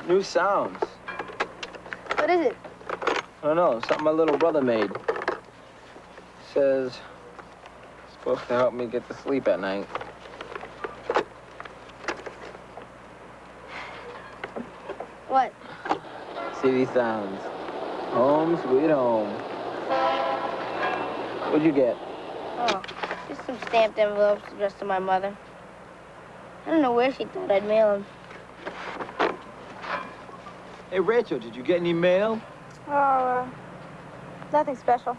New sounds. What is it? I don't know, something my little brother made. Says it's supposed to help me get to sleep at night. What? See these sounds. Home, sweet home. What'd you get? Oh, just some stamped envelopes addressed to my mother. I don't know where she thought I'd mail them. Hey, Rachel, did you get any mail? Oh, nothing special.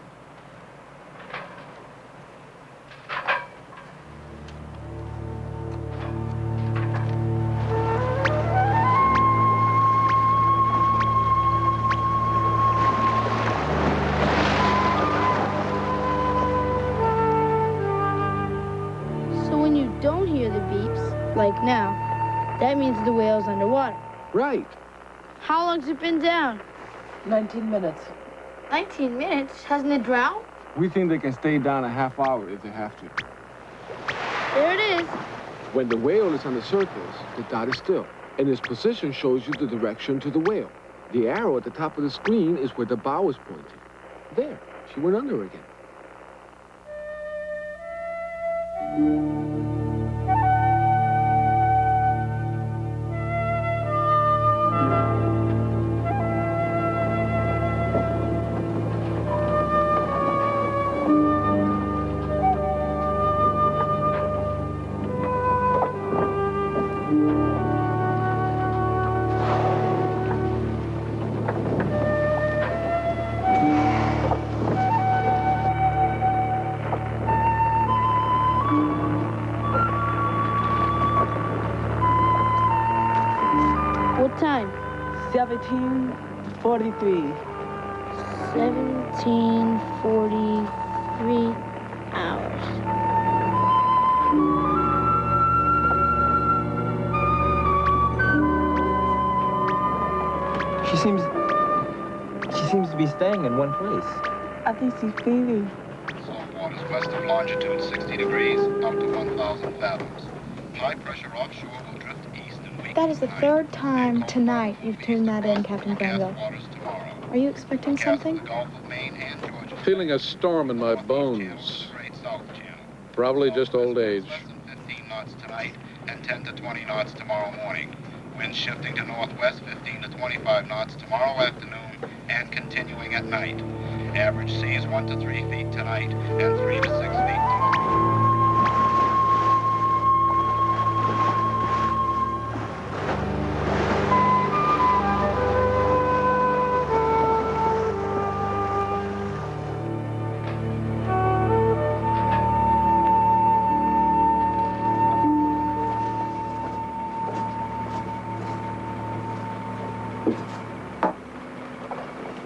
Like now, that means the whale's underwater. Right. How long's it been down? 19 minutes. 19 minutes? Hasn't it drowned? We think they can stay down a half hour if they have to. There it is. When the whale is on the surface, the dot is still, and its position shows you the direction to the whale. The arrow at the top of the screen is where the bow is pointing. There, she went under again. What time? 17:43. 17:43 hours. She seems to be staying in one place. I think she's feeding. Salt waters west of longitude 60 degrees, up to 1,000 fathoms. High pressure offshore will drift east and weaken. That is the third time tonight you've tuned that in, Captain Granville. Are you expecting something? Feeling a storm in my bones. Probably just old age. Less than 15 knots tonight and 10 to 20 knots tomorrow morning. Winds shifting to northwest 15 to 25 knots tomorrow afternoon and continuing at night. Average seas 1 to 3 feet tonight and 3 to 6 feet tomorrow.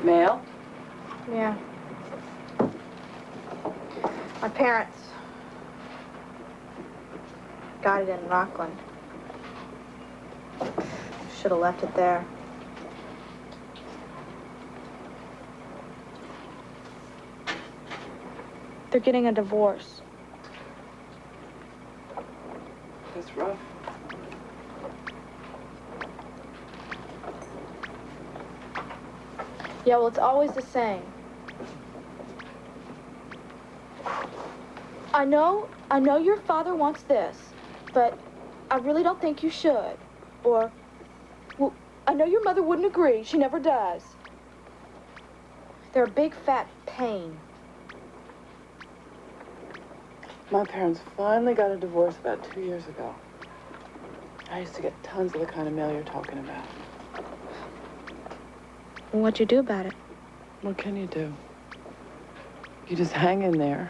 Mail? Yeah. My parents got it in Rockland. Should have left it there. They're getting a divorce. That's rough. Yeah, well, it's always the same. I know your father wants this, but I really don't think you should. Or, well, I know your mother wouldn't agree. She never does. They're a big fat pain. My parents finally got a divorce about 2 years ago. I used to get tons of the kind of mail you're talking about. Well, what'd you do about it? What can you do? You just hang in there.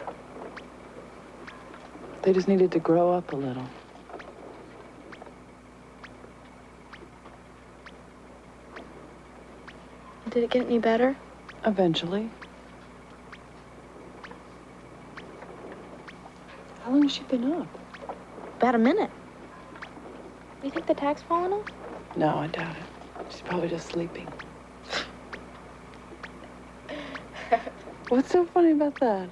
They just needed to grow up a little. Did it get any better? Eventually. How long has she been up? About a minute. You think the tag's falling off? No, I doubt it. She's probably just sleeping. What's so funny about that?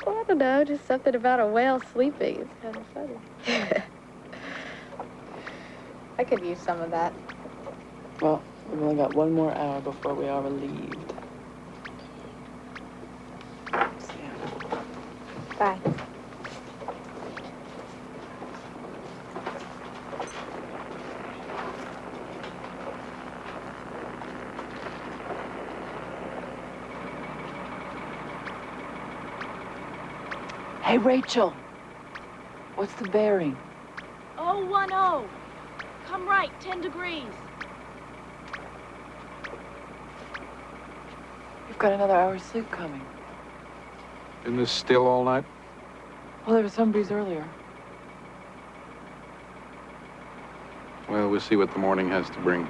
Well, I don't know, just something about a whale sleeping. It's kind of funny. I could use some of that. Well, We've only got 1 more hour before we are relieved. See ya. Bye. Hey, Rachel. What's the bearing? 010. Come right, 10 degrees. You've got another hour's sleep coming. Been this still all night? Well, there was some breeze earlier. Well, we'll see what the morning has to bring.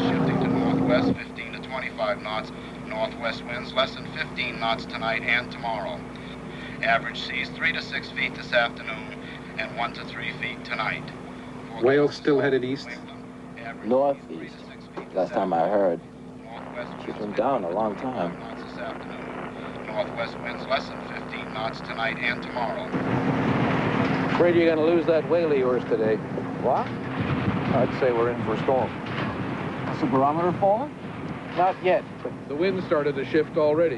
Shifting to northwest, 15 to 25 knots. Northwest winds less than 15 knots tonight and tomorrow. Average seas 3 to 6 feet this afternoon and 1 to 3 feet tonight. Whales still headed east? Northeast. Last time I heard. She's been down a long time. Northwest winds less than 15 knots tonight and tomorrow. Afraid you're gonna lose that whale of yours today. What? I'd say we're in for a storm. What's the barometer falling? Not yet, but The wind started to shift already.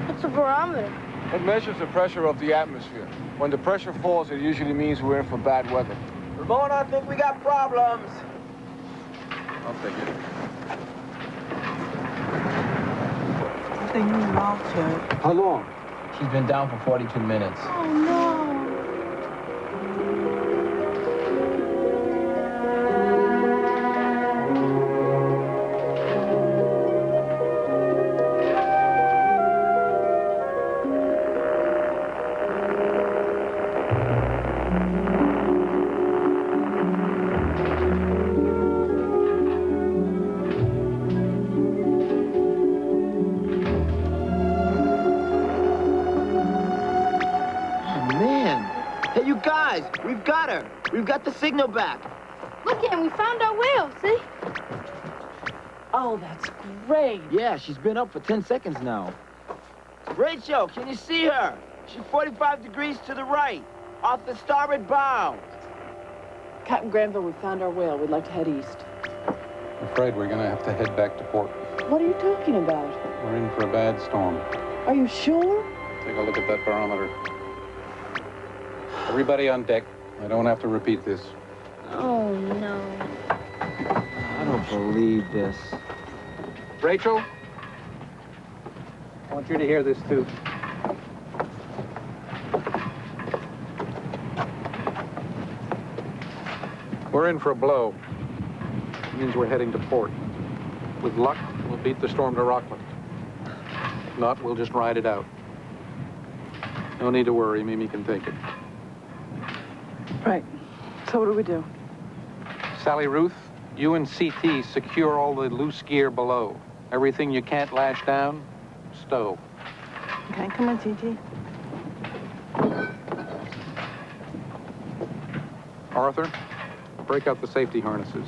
What's a barometer? It measures the pressure of the atmosphere. When the pressure falls, it usually means we're in for bad weather. Ramon, I think we got problems. I'll take it. How long? She's been down for 42 minutes. Oh, no. We've got her. We've got the signal back. Look, Ann, we found our whale, see? Oh, that's great. Yeah, she's been up for 10 seconds now. Rachel, can you see her? She's 45 degrees to the right, off the starboard bow. Captain Granville, we found our whale. We'd like to head east. I'm afraid we're gonna have to head back to port. What are you talking about? We're in for a bad storm. Are you sure? Take a look at that barometer. Everybody on deck. I don't have to repeat this. Oh, no. I don't believe this. Rachel, I want you to hear this too. We're in for a blow. It means we're heading to port. With luck, we'll beat the storm to Rockland. If not, we'll just ride it out. No need to worry, Mimi can take it. Right. So what do we do? Sally Ruth, you and CT secure all the loose gear below. Everything you can't lash down, stow. Okay, come on, TT. Arthur, break out the safety harnesses.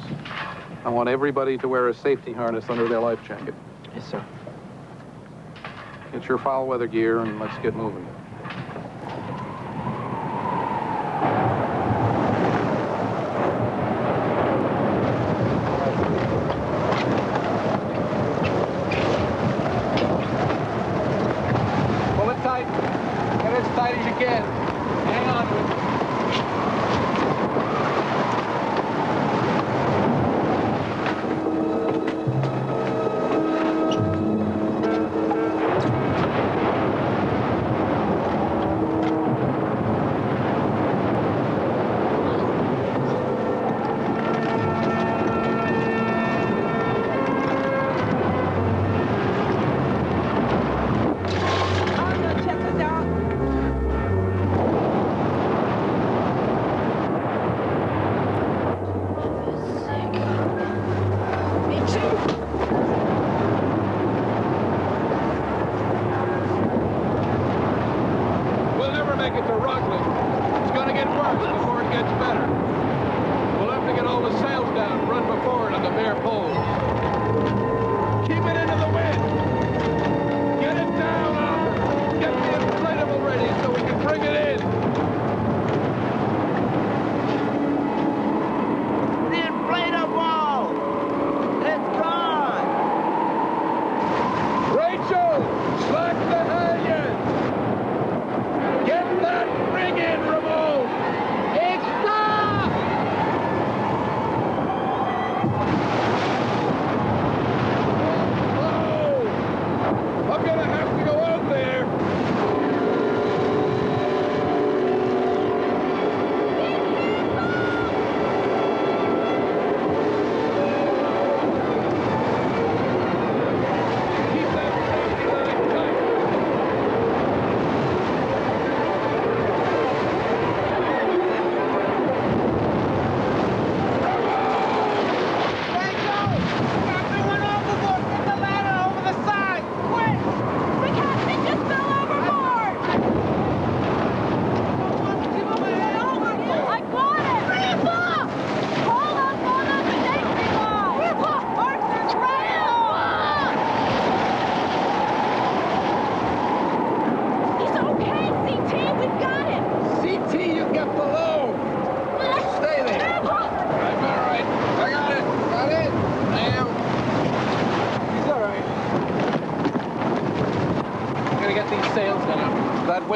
I want everybody to wear a safety harness under their life jacket. Yes, sir. Get your foul weather gear and let's get moving. Pull it tight. Get it as tight as you can. Hang on to it.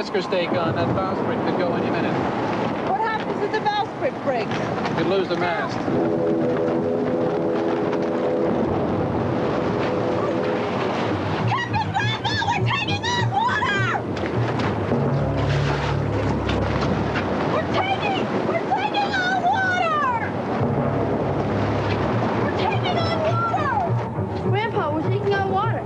whisker stake on. That bowsprit could go any minute. What happens if the bowsprit breaks? You could lose the mast. Captain Rambo, we're taking on water! We're taking on water! We're taking on water! Grandpa, we're taking on water.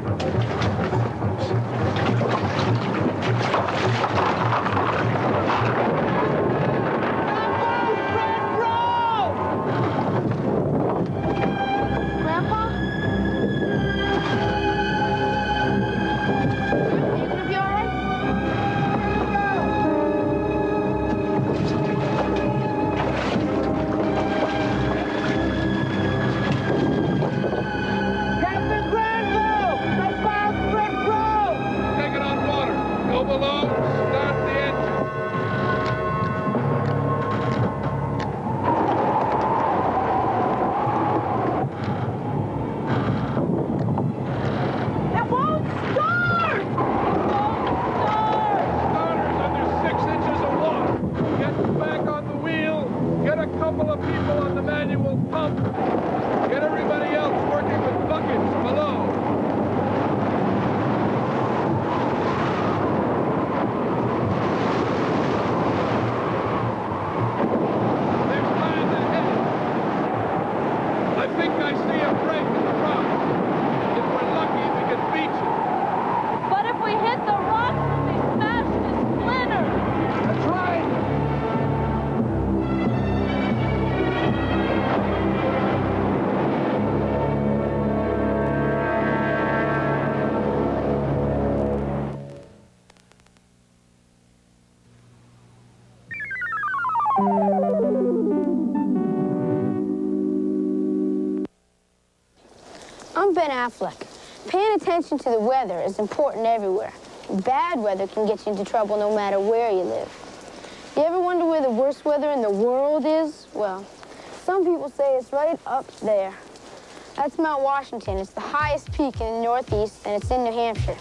Grandpa? You gonna be all right? Captain Granville! The bowsprit broke! Take it on water. Go below. Start the engine. It won't start! Starter's under 6 inches of water. Get back on the wheel. Get a couple of people on the manual pump. Get everybody else working with buckets below. There's land ahead. I think I see a break in the rock. If we're lucky, we can beach it. But if we hit the rocks, we'll be smashed to splinters. That's right. I'm Ben Affleck. Paying attention to the weather is important everywhere. Bad weather can get you into trouble no matter where you live. You ever wonder where the worst weather in the world is? Well, some people say it's right up there. That's Mount Washington. It's the highest peak in the Northeast, and it's in New Hampshire.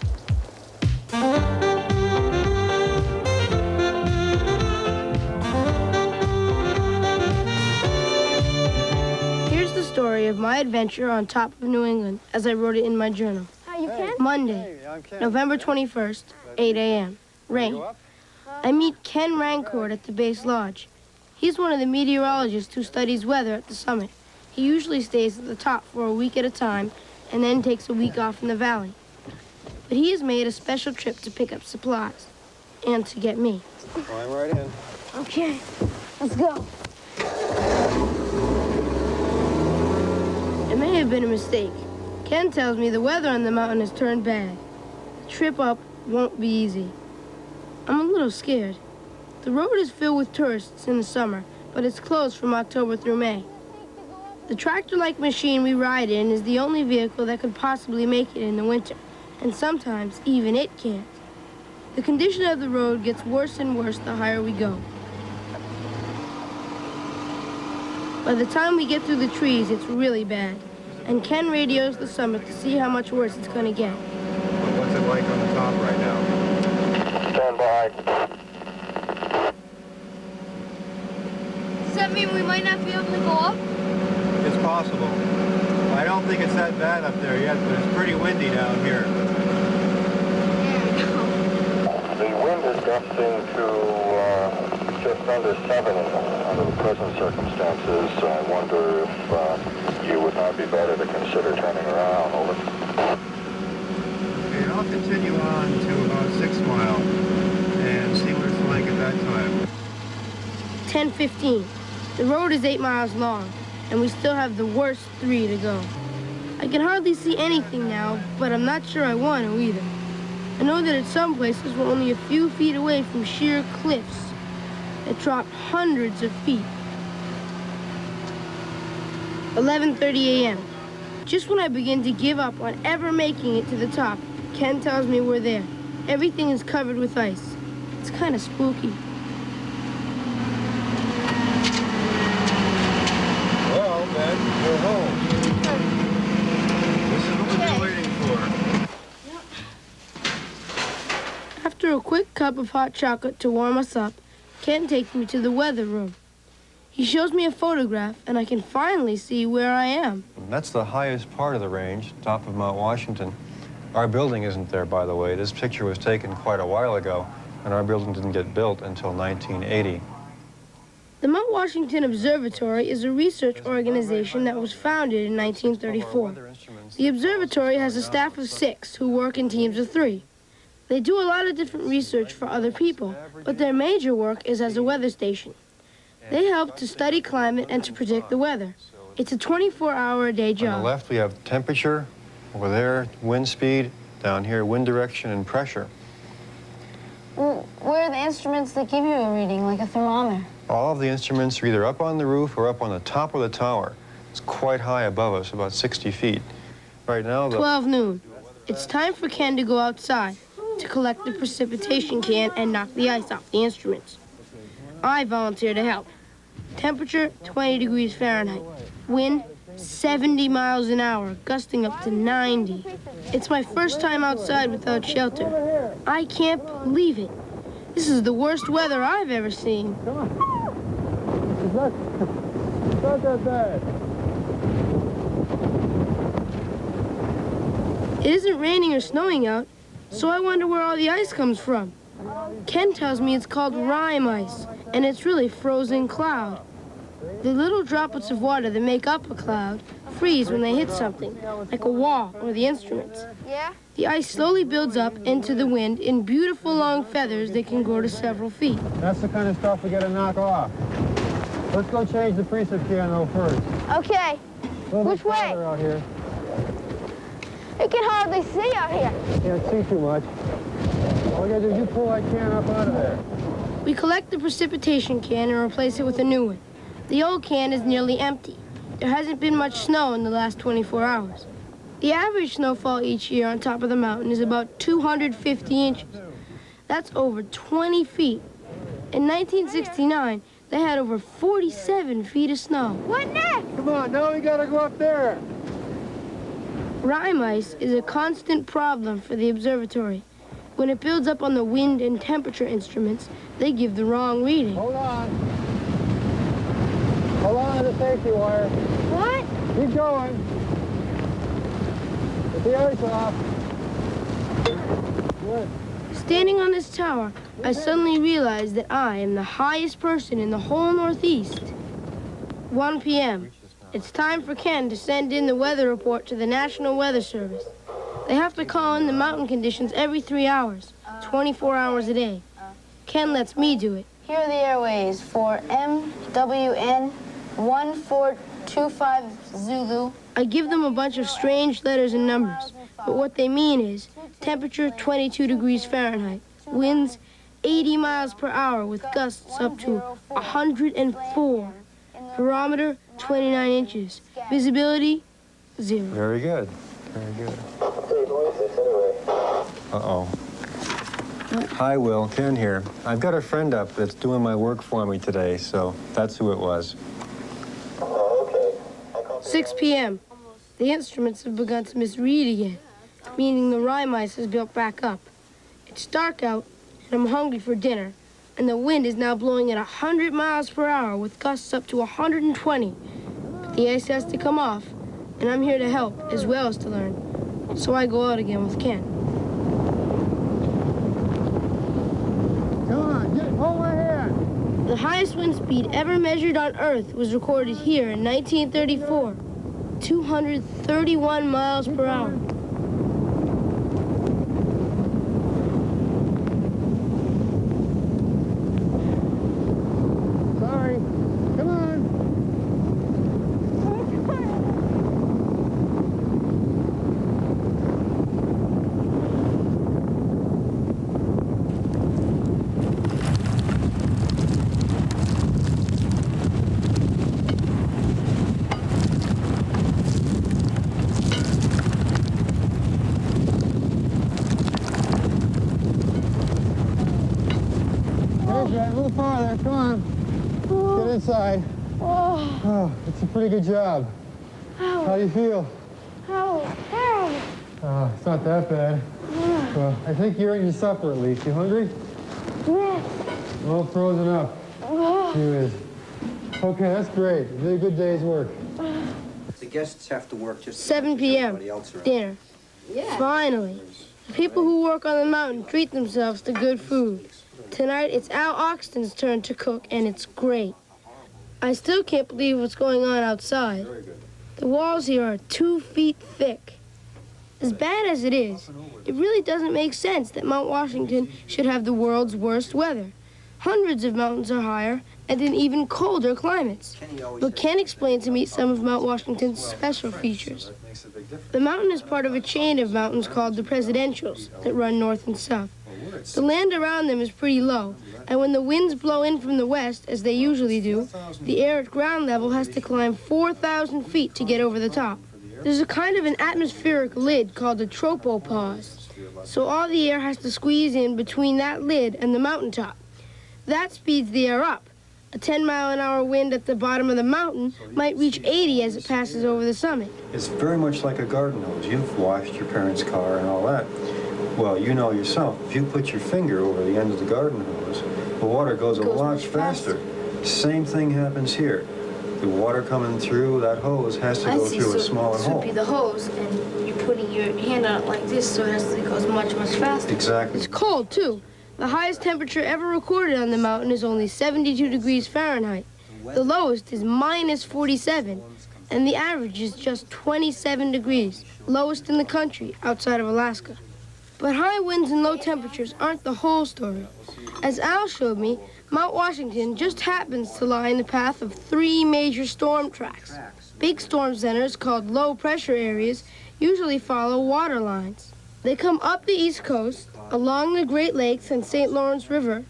Here's the story of my adventure on top of New England, as I wrote it in my journal. You can? Monday, November 21st, 8 a.m. Rain. I meet Ken Rancourt at the base lodge. He's one of the meteorologists who studies weather at the summit. He usually stays at the top for a week at a time and then takes a week off in the valley. But he has made a special trip to pick up supplies and to get me. Climb right in. Okay, let's go. It may have been a mistake. Ken tells me the weather on the mountain has turned bad. The trip up won't be easy. I'm a little scared. The road is filled with tourists in the summer, but it's closed from October through May. The tractor-like machine we ride in is the only vehicle that could possibly make it in the winter, and sometimes even it can't. The condition of the road gets worse and worse the higher we go. By the time we get through the trees, it's really bad. And Ken radios the summit to see how much worse it's going to get. What's it like on the top right now? Stand by. Does that mean we might not be able to go up? It's possible. I don't think it's that bad up there yet, but it's pretty windy down here. The wind is gusting to just under 7 under the present circumstances. I wonder if you would not be better to consider turning around. Over. Okay, I'll continue on to about 6 Mile and see what it's like at that time. 10:15. The road is 8 miles long, and we still have the worst 3 to go. I can hardly see anything now, but I'm not sure I want to either. I know that at some places we're only a few feet away from sheer cliffs that drop hundreds of feet. 11:30 a.m. Just when I begin to give up on ever making it to the top, Ken tells me we're there. Everything is covered with ice. It's kind of spooky. Well, Ben, we're home. This is what we've been waiting for. After a quick cup of hot chocolate to warm us up, Ken takes me to the weather room. He shows me a photograph, and I can finally see where I am. That's the highest part of the range, top of Mount Washington. Our building isn't there, by the way. This picture was taken quite a while ago, and our building didn't get built until 1980. The Mount Washington Observatory is a research organization that was founded in 1934. The observatory has a staff of 6 who work in teams of 3. They do a lot of different research for other people, but their major work is as a weather station. They help to study climate and to predict the weather. It's a 24-hour-a-day job. On the left, we have temperature. Over there, wind speed. Down here, wind direction and pressure. Well, where are the instruments that give you a reading, like a thermometer? All of the instruments are either up on the roof or up on the top of the tower. It's quite high above us, about 60 feet. Right now, 12 noon. It's time for Ken to go outside to collect the precipitation can and knock the ice off the instruments. I volunteer to help. Temperature, 20 degrees Fahrenheit. Wind, 70 miles an hour, gusting up to 90. It's my first time outside without shelter. I can't believe it. This is the worst weather I've ever seen. Come on. It's not that bad. It isn't raining or snowing out, so I wonder where all the ice comes from. Ken tells me it's called rime ice, and it's really frozen cloud. The little droplets of water that make up a cloud freeze when they hit something, like a wall or the instruments. Yeah? The ice slowly builds up into the wind in beautiful long feathers that can grow to several feet. That's the kind of stuff we gotta knock off. Let's go change the precip piano first. Okay. Which way? Out here. You can hardly see out here. Can't see too much. All we gotta do is you pull that can up out of there. We collect the precipitation can and replace it with a new one. The old can is nearly empty. There hasn't been much snow in the last 24 hours. The average snowfall each year on top of the mountain is about 250 inches. That's over 20 feet. In 1969, they had over 47 feet of snow. What next? Come on, now we gotta go up there. Rime ice is a constant problem for the observatory. When it builds up on the wind and temperature instruments, they give the wrong reading. Hold on. Hold on to the safety wire. What? Keep going. Get the ice off. Good. Standing on this tower, I suddenly realized that I am the highest person in the whole Northeast. 1 p.m. It's time for Ken to send in the weather report to the National Weather Service. They have to call in the mountain conditions every 3 hours, 24 hours a day. Ken lets me do it. Here are the airways for MWN 1425 Zulu. I give them a bunch of strange letters and numbers, but what they mean is temperature 22 degrees Fahrenheit, winds 80 miles per hour with gusts up to 104, barometer 29 inches, visibility 0. Very good. Very good. Uh-oh. Hi, Will. Ken here. I've got a friend up that's doing my work for me today, so that's who it was. 6 p.m. The instruments have begun to misread again, meaning the rime ice has built back up. It's dark out, and I'm hungry for dinner, and the wind is now blowing at 100 miles per hour with gusts up to 120. But the ice has to come off, and I'm here to help as well as to learn. So I go out again with Ken. Come on, hold my hand. The highest wind speed ever measured on Earth was recorded here in 1934, 231 miles per hour. Sorry. Come on. A little farther, come on. Get inside. Oh, it's a pretty good job. How do you feel? Terrible. It's not that bad. Well, I think you're eating your supper at least. You hungry? All frozen up. She is. Okay, that's great. You did a good day's work. The guests have to work just 7 p.m. Dinner. Yeah. Finally. The people who work on the mountain treat themselves to good food. Tonight, it's Al Oxton's turn to cook, and it's great. I still can't believe what's going on outside. The walls here are 2 feet thick. As bad as it is, it really doesn't make sense that Mount Washington should have the world's worst weather. Hundreds of mountains are higher and in even colder climates. But Ken explained to me some of Mount Washington's special features. The mountain is part of a chain of mountains called the Presidentials that run north and south. The land around them is pretty low, and when the winds blow in from the west, as they usually do, the air at ground level has to climb 4,000 feet to get over the top. There's a kind of an atmospheric lid called a tropopause, so all the air has to squeeze in between that lid and the mountaintop. That speeds the air up. A 10-mile-an-hour wind at the bottom of the mountain might reach 80 as it passes over the summit. It's very much like a garden hose. You've washed your parents' car and all that. Well, you know yourself, if you put your finger over the end of the garden hose, the water goes a lot faster. Same thing happens here. The water coming through that hose has to go through a smaller hole. It would be the hose, and you're putting your hand on it like this, so it goes much, much faster. Exactly. It's cold, too. The highest temperature ever recorded on the mountain is only 72 degrees Fahrenheit. The lowest is minus 47, and the average is just 27 degrees, lowest in the country outside of Alaska. But high winds and low temperatures aren't the whole story. As Al showed me, Mount Washington just happens to lie in the path of 3 major storm tracks. Big storm centers, called low-pressure areas, usually follow water lines. They come up the East Coast, along the Great Lakes and St. Lawrence River,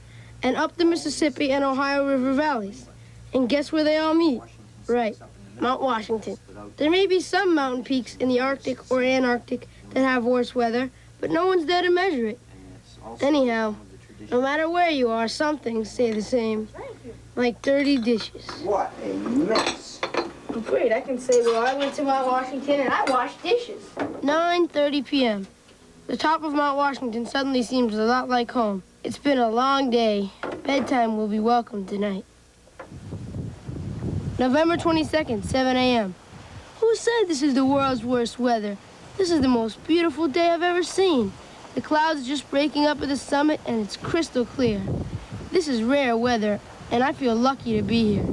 and up the Mississippi and Ohio River valleys. And guess where they all meet? Right, Mount Washington. There may be some mountain peaks in the Arctic or Antarctic that have worse weather, but no one's there to measure it. Anyhow, no matter where you are, some things stay the same, like dirty dishes. What a mess. Great, I can say, well, I went to Mount Washington and I washed dishes. 9:30 p.m. The top of Mount Washington suddenly seems a lot like home. It's been a long day. Bedtime will be welcome tonight. November 22nd, 7 a.m. Who said this is the world's worst weather? This is the most beautiful day I've ever seen. The clouds are just breaking up at the summit, and it's crystal clear. This is rare weather, and I feel lucky to be here.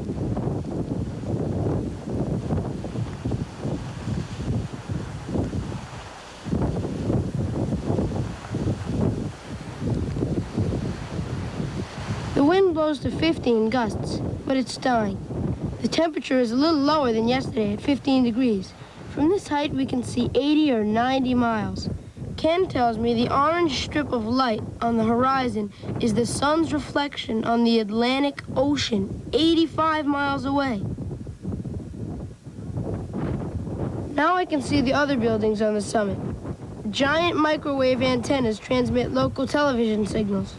The wind blows to 15 gusts, but it's dying. The temperature is a little lower than yesterday at 15 degrees. From this height, we can see 80 or 90 miles. Ken tells me the orange strip of light on the horizon is the sun's reflection on the Atlantic Ocean, 85 miles away. Now I can see the other buildings on the summit. Giant microwave antennas transmit local television signals.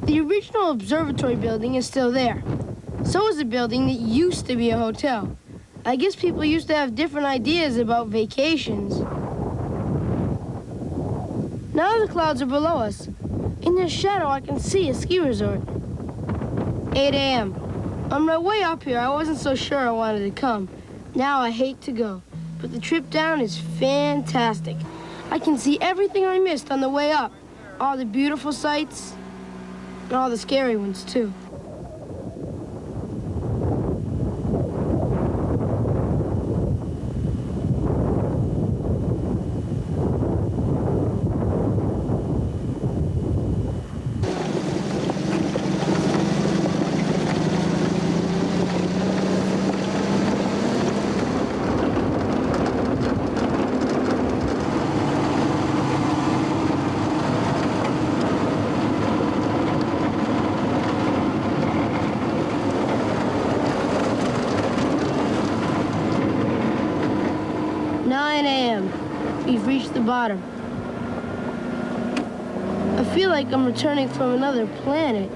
The original observatory building is still there. So is a building that used to be a hotel. I guess people used to have different ideas about vacations. Now the clouds are below us. In their shadow, I can see a ski resort. 8 a.m. On my way up here, I wasn't so sure I wanted to come. Now I hate to go, but the trip down is fantastic. I can see everything I missed on the way up. All the beautiful sights, and all the scary ones, too. We've reached the bottom. I feel like I'm returning from another planet.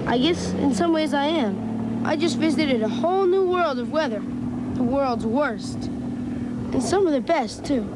I guess in some ways I am. I just visited a whole new world of weather. The world's worst. And some of the best, too.